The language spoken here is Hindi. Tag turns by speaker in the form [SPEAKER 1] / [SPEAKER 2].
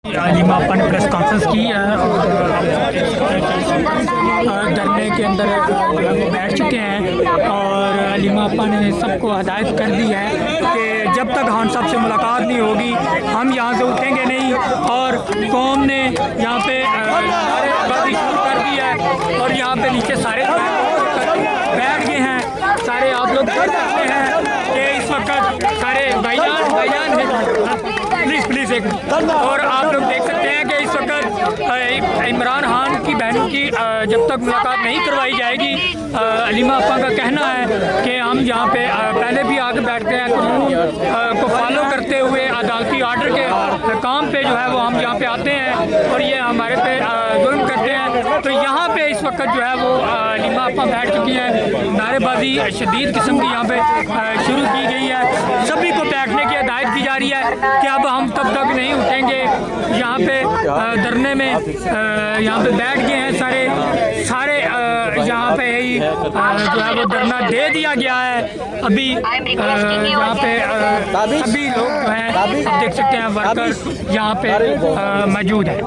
[SPEAKER 1] अलीमा आपा ने प्रेस कॉन्फ्रेंस की है और धरने के अंदर बैठ चुके हैं और अलीमा आपा ने सबको हदायत कर दी है कि जब तक खान साहब से मुलाकात नहीं होगी हम यहाँ से उठेंगे नहीं। और कौम ने यहाँ पे नारेबाजी शुरू कर दी है और यहाँ पे नीचे सारे बैठ गए हैं। सारे आप लोग देख सकते हैं कि इस वक्त सारे भाईजान प्लीज़ एक और आप लोग देख सकते हैं कि इस वक्त इमरान खान की बहनों की जब तक मुलाकात नहीं करवाई जाएगी, अलीमा आपा का कहना है कि हम यहाँ पे पहले भी आके बैठते हैं, कानून को फॉलो करते हुए अदालती आर्डर के काम पे जो है वो हम यहाँ पे आते हैं और ये हमारे पे जुल्म करते हैं। तो यहाँ पे इस वक्त जो है वो अलीमा आपा बैठ चुकी हैं। नारेबाजी शदीद किस्म की यहाँ पे शुरू की गई है। सभी को बैठने की हिदायत की जा रही है कि अब हम तब तक नहीं उठेंगे। यहाँ पे धरने में यहाँ पे बैठ गए हैं सारे यहाँ पे ही जो है वो धरना दे दिया गया है। अभी यहाँ पे सभी लोग जो हैं आप देख सकते हैं वर्कर यहाँ पे मौजूद है।